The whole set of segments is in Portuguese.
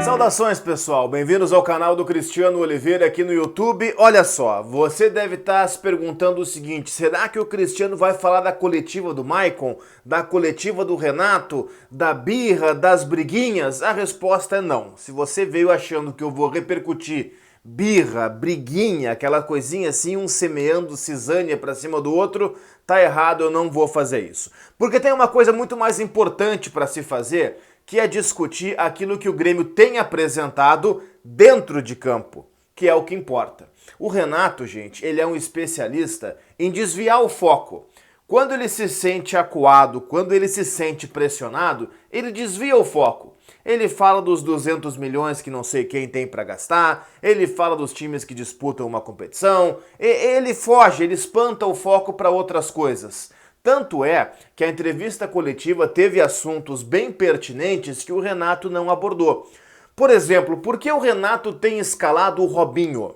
Saudações, pessoal, bem-vindos ao canal do Cristiano Oliveira aqui no YouTube. Olha só, você deve estar se perguntando o seguinte: será que o Cristiano vai falar da coletiva do Maicon, da coletiva do Renato, da birra, das briguinhas? A resposta é não. Se você veio achando que eu vou repercutir birra, briguinha, aquela coisinha assim, um semeando cisânia pra cima do outro, tá errado, eu não vou fazer isso. Porque tem uma coisa muito mais importante para se fazer, que é discutir aquilo que o Grêmio tem apresentado dentro de campo, que é o que importa. O Renato, gente, ele é um especialista em desviar o foco. Quando ele se sente acuado, quando ele se sente pressionado, ele desvia o foco. Ele fala dos 200 milhões que não sei quem tem para gastar, ele fala dos times que disputam uma competição, ele foge, ele espanta o foco para outras coisas. Tanto é que a entrevista coletiva teve assuntos bem pertinentes que o Renato não abordou. Por exemplo, por que o Renato tem escalado o Robinho?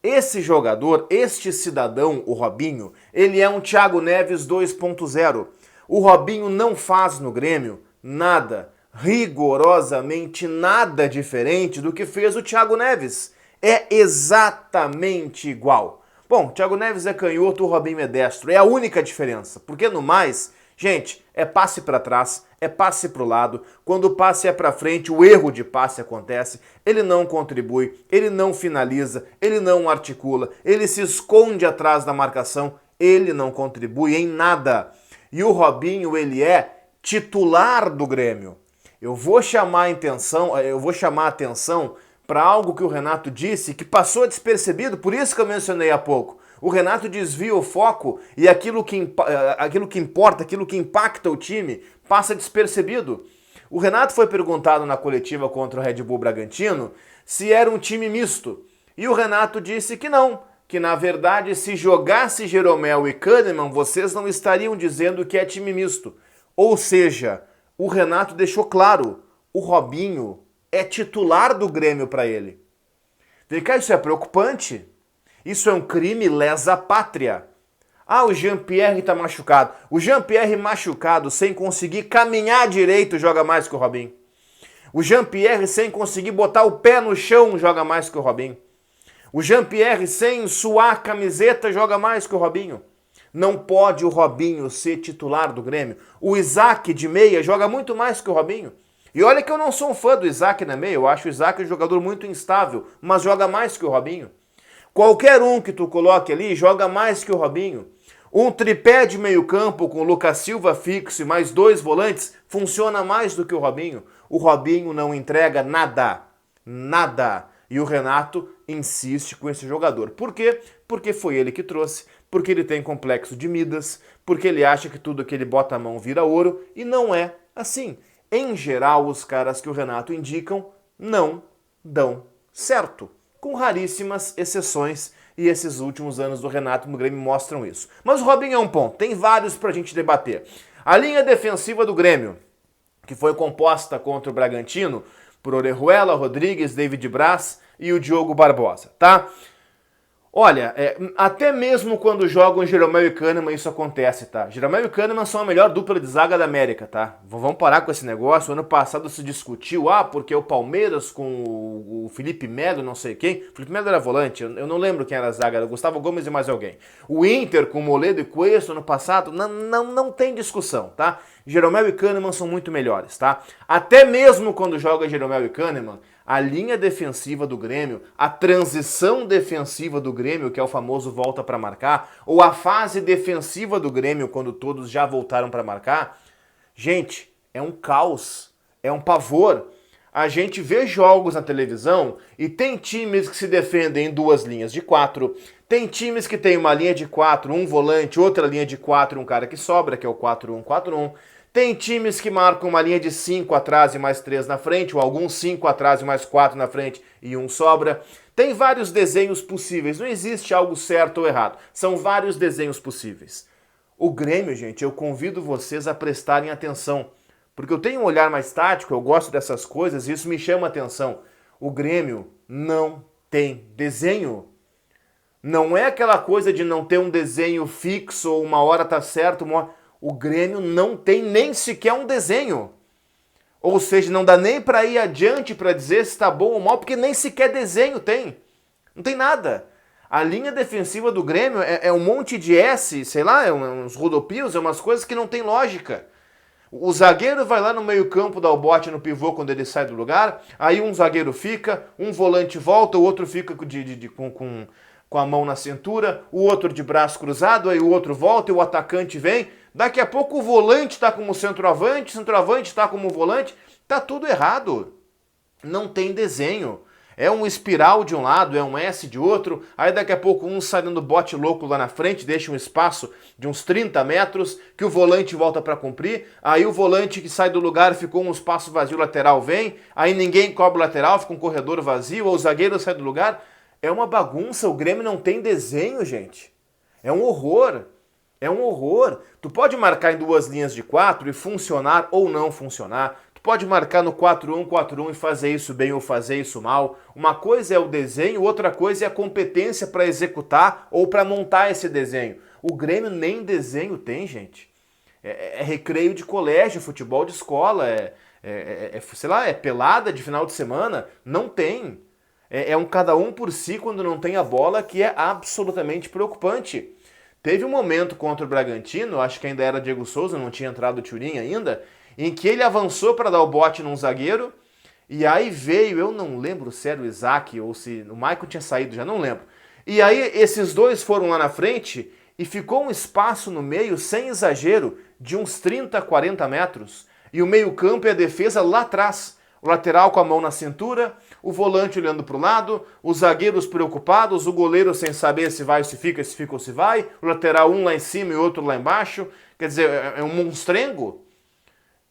Esse jogador, este cidadão, o Robinho, ele é um Thiago Neves 2.0. O Robinho não faz no Grêmio nada, rigorosamente nada diferente do que fez o Thiago Neves. É exatamente igual. Bom, Thiago Neves é canhoto, o Robinho é destro. É a única diferença. Porque no mais, gente, é passe para trás, é passe para o lado. Quando o passe é para frente, o erro de passe acontece. Ele não contribui, ele não finaliza, ele não articula, ele se esconde atrás da marcação, ele não contribui em nada. E o Robinho, ele é titular do Grêmio. Eu vou chamar a atenção para algo que o Renato disse que passou despercebido, por isso que eu mencionei há pouco. O Renato desvia o foco e aquilo que importa, aquilo que impacta o time, passa despercebido. O Renato foi perguntado na coletiva contra o Red Bull Bragantino se era um time misto. E o Renato disse que não, que na verdade se jogasse Jeromel e Kahneman, vocês não estariam dizendo que é time misto. Ou seja, o Renato deixou claro, o Robinho é titular do Grêmio para ele. Vem cá, isso é preocupante. Isso é um crime lesa pátria. Ah, o Jean-Pierre tá machucado. O Jean-Pierre machucado, sem conseguir caminhar direito, joga mais que o Robinho. O Jean-Pierre sem conseguir botar o pé no chão, joga mais que o Robinho. O Jean-Pierre sem suar a camiseta, joga mais que o Robinho. Não pode o Robinho ser titular do Grêmio. O Isaac de meia joga muito mais que o Robinho. E olha que eu não sou um fã do Isaac na meia, eu acho o Isaac um jogador muito instável, mas joga mais que o Robinho. Qualquer um que tu coloque ali joga mais que o Robinho. Um tripé de meio campo com o Lucas Silva fixo e mais 2 volantes funciona mais do que o Robinho. O Robinho não entrega nada, nada. E o Renato insiste com esse jogador. Por quê? Porque foi ele que trouxe, porque ele tem complexo de Midas, porque ele acha que tudo que ele bota a mão vira ouro, e não é assim. Em geral, os caras que o Renato indicam não dão certo, com raríssimas exceções, e esses últimos anos do Renato no Grêmio mostram isso. Mas o Robinho é um ponto, tem vários pra gente debater. A linha defensiva do Grêmio, que foi composta contra o Bragantino por Orejuela, Rodrigues, David Braz e o Diogo Barbosa, tá? Olha, até mesmo quando jogam Jeromel e Kahneman isso acontece, tá? Jeromel e Kahneman são a melhor dupla de zaga da América, tá? Vamos parar com esse negócio. Ano passado se discutiu, porque o Palmeiras com o Felipe Melo, não sei quem. O Felipe Melo era volante, eu não lembro quem era a zaga, era o Gustavo Gomes e mais alguém. O Inter com Moledo e Cuesta ano passado, não tem discussão, tá? Jeromel e Kahneman são muito melhores, tá? Até mesmo quando joga Jeromel e Kahneman, a linha defensiva do Grêmio, a transição defensiva do Grêmio, que é o famoso volta para marcar, ou a fase defensiva do Grêmio, quando todos já voltaram para marcar, gente, é um caos, é um pavor. A gente vê jogos na televisão e tem times que se defendem em 2 linhas de 4, tem times que tem uma linha de 4, um volante, outra linha de 4 e um cara que sobra, que é o 4-1-4-1. Tem times que marcam uma linha de 5 atrás e mais 3 na frente, ou alguns 5 atrás e mais 4 na frente e um sobra. Tem vários desenhos possíveis, não existe algo certo ou errado. São vários desenhos possíveis. O Grêmio, gente, eu convido vocês a prestarem atenção, porque eu tenho um olhar mais tático, eu gosto dessas coisas e isso me chama a atenção. O Grêmio não tem desenho. Não é aquela coisa de não ter um desenho fixo, ou uma hora tá certo, uma hora... O Grêmio não tem nem sequer um desenho. Ou seja, não dá nem para ir adiante para dizer se está bom ou mal, porque nem sequer desenho tem. Não tem nada. A linha defensiva do Grêmio é um monte de S, sei lá, uns rodopios, é umas coisas que não tem lógica. O zagueiro vai lá no meio-campo dar o bote no pivô quando ele sai do lugar, aí um zagueiro fica, um volante volta, o outro fica com a mão na cintura, o outro de braço cruzado, aí o outro volta e o atacante vem. Daqui a pouco o volante está como centroavante, o centroavante está como volante. Tá tudo errado. Não tem desenho. É um espiral de um lado, é um S de outro, aí daqui a pouco um sai dando bote louco lá na frente, deixa um espaço de uns 30 metros, que o volante volta para cumprir, aí o volante que sai do lugar ficou um espaço vazio lateral vem, aí ninguém cobre o lateral, fica um corredor vazio, ou o zagueiro sai do lugar. É uma bagunça, o Grêmio não tem desenho, gente. É um horror. É um horror. Tu pode marcar em duas linhas de 4 e funcionar ou não funcionar. Pode marcar no 4-1-4-1 e fazer isso bem ou fazer isso mal. Uma coisa é o desenho, outra coisa é a competência para executar ou para montar esse desenho. O Grêmio nem desenho tem, gente. É recreio de colégio, futebol de escola, sei lá, é pelada de final de semana. Não tem. É um cada um por si quando não tem a bola, que é absolutamente preocupante. Teve um momento contra o Bragantino, acho que ainda era Diego Souza, não tinha entrado o Thuram ainda, em que ele avançou para dar o bote num zagueiro, e aí veio, eu não lembro se era o Isaac ou se o Maicon tinha saído, já não lembro. E aí esses dois foram lá na frente e ficou um espaço no meio, sem exagero, de uns 30, 40 metros. E o meio-campo e a defesa lá atrás. O lateral com a mão na cintura, o volante olhando para o lado, os zagueiros preocupados, o goleiro sem saber se vai, se fica ou se vai, o lateral um lá em cima e outro lá embaixo. Quer dizer, é um monstrengo.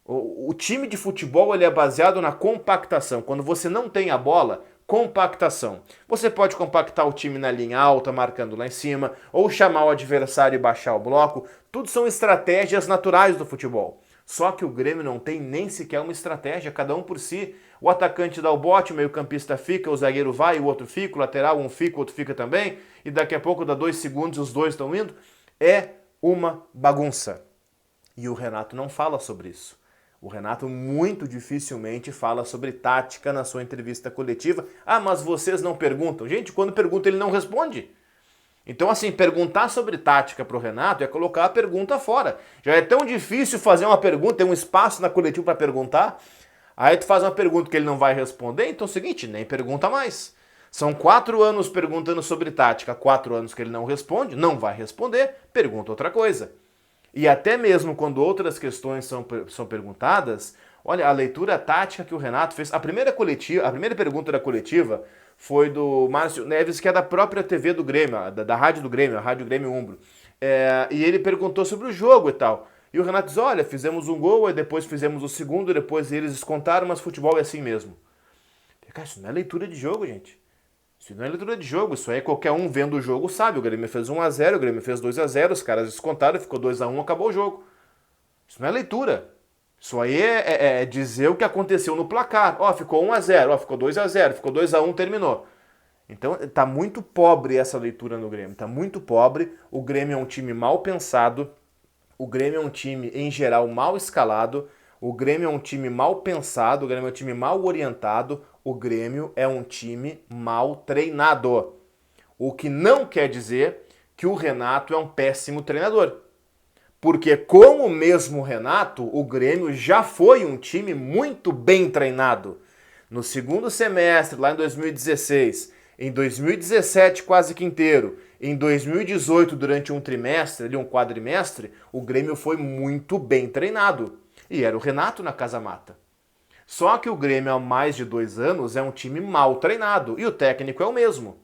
O time de futebol ele é baseado na compactação. Quando você não tem a bola, compactação. Você pode compactar o time na linha alta, marcando lá em cima, ou chamar o adversário e baixar o bloco. Tudo são estratégias naturais do futebol. Só que o Grêmio não tem nem sequer uma estratégia, cada um por si. O atacante dá o bote, o meio-campista fica, o zagueiro vai, o outro fica, o lateral um fica, o outro fica também, e daqui a pouco dá 2 segundos e os dois estão indo. É uma bagunça. E o Renato não fala sobre isso. O Renato muito dificilmente fala sobre tática na sua entrevista coletiva. Ah, mas vocês não perguntam. Gente, quando pergunta ele não responde. Então, assim, perguntar sobre tática para o Renato é colocar a pergunta fora. Já é tão difícil fazer uma pergunta, ter um espaço na coletiva para perguntar. Aí tu faz uma pergunta que ele não vai responder, então é o seguinte, nem pergunta mais. São 4 anos perguntando sobre tática, 4 anos que ele não responde, não vai responder, pergunta outra coisa. E até mesmo quando outras questões são perguntadas, olha, a leitura tática que o Renato fez, a primeira pergunta da coletiva foi do Márcio Neves, que é da própria TV do Grêmio, da Rádio do Grêmio, a Rádio Grêmio Umbro. E ele perguntou sobre o jogo e tal. E o Renato diz, olha, fizemos um gol, aí depois fizemos o segundo, depois eles descontaram, mas futebol é assim mesmo. Cara, isso não é leitura de jogo, gente. Isso não é leitura de jogo, isso aí qualquer um vendo o jogo sabe. O Grêmio fez 1-0, o Grêmio fez 2-0, os caras descontaram, ficou 2-1, acabou o jogo. Isso não é leitura. Isso aí é dizer o que aconteceu no placar. Ó, ficou 1-0, ó, ficou 2-0, ficou 2-1, terminou. Então tá muito pobre essa leitura no Grêmio, tá muito pobre. O Grêmio é um time mal pensado, o Grêmio é um time, em geral, mal escalado, o Grêmio é um time mal pensado, o Grêmio é um time mal orientado, o Grêmio é um time mal treinado. O que não quer dizer que o Renato é um péssimo treinador. Porque com o mesmo Renato, o Grêmio já foi um time muito bem treinado. No segundo semestre, lá em 2016, em 2017 quase que inteiro, em 2018 durante um trimestre, ali um quadrimestre, o Grêmio foi muito bem treinado. E era o Renato na casa mata. Só que o Grêmio há mais de 2 anos é um time mal treinado e o técnico é o mesmo.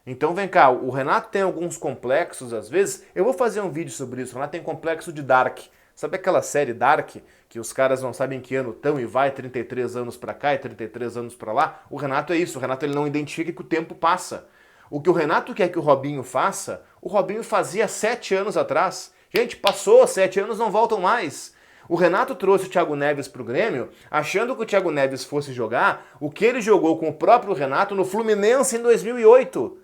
Então vem cá, o Renato tem alguns complexos às vezes, eu vou fazer um vídeo sobre isso, o Renato tem complexo de Dark. Sabe aquela série Dark, que os caras não sabem em que ano estão e vai 33 anos pra cá e 33 anos pra lá? O Renato é isso, o Renato ele não identifica que o tempo passa. O que o Renato quer que o Robinho faça, o Robinho fazia 7 anos atrás. Gente, passou, 7 anos não voltam mais. O Renato trouxe o Thiago Neves pro Grêmio, achando que o Thiago Neves fosse jogar o que ele jogou com o próprio Renato no Fluminense em 2008.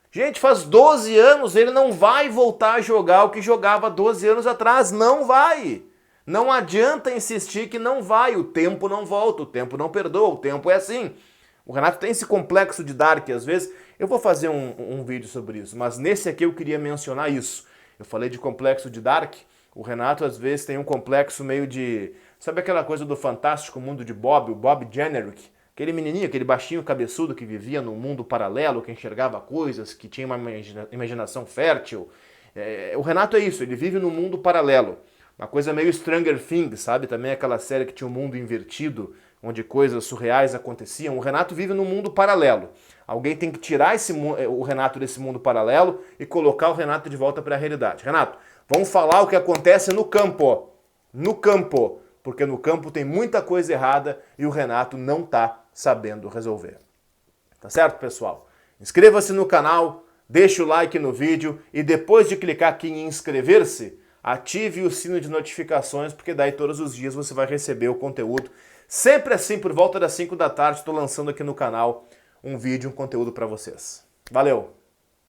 Gente, faz 12 anos, ele não vai voltar a jogar o que jogava 12 anos atrás. Não vai. Não adianta insistir que não vai, o tempo não volta, o tempo não perdoa, o tempo é assim. O Renato tem esse complexo de Dark, às vezes. Eu vou fazer um vídeo sobre isso, mas nesse aqui eu queria mencionar isso. Eu falei de complexo de Dark. O Renato, às vezes, tem um complexo meio de... Sabe aquela coisa do Fantástico Mundo de Bob, o Bob Generick? Aquele menininho, aquele baixinho cabeçudo que vivia num mundo paralelo, que enxergava coisas, que tinha uma imaginação fértil. O Renato é isso, ele vive num mundo paralelo. Uma coisa meio Stranger Things, sabe? Também aquela série que tinha um mundo invertido, onde coisas surreais aconteciam. O Renato vive num mundo paralelo. Alguém tem que tirar o Renato desse mundo paralelo e colocar o Renato de volta para a realidade. Renato, vamos falar o que acontece no campo. No campo. Porque no campo tem muita coisa errada e o Renato não está sabendo resolver. Tá certo, pessoal? Inscreva-se no canal, deixe o like no vídeo e depois de clicar aqui em inscrever-se, ative o sino de notificações, porque daí todos os dias você vai receber o conteúdo. Sempre assim, por volta das 5 da tarde, estou lançando aqui no canal um vídeo, um conteúdo para vocês. Valeu!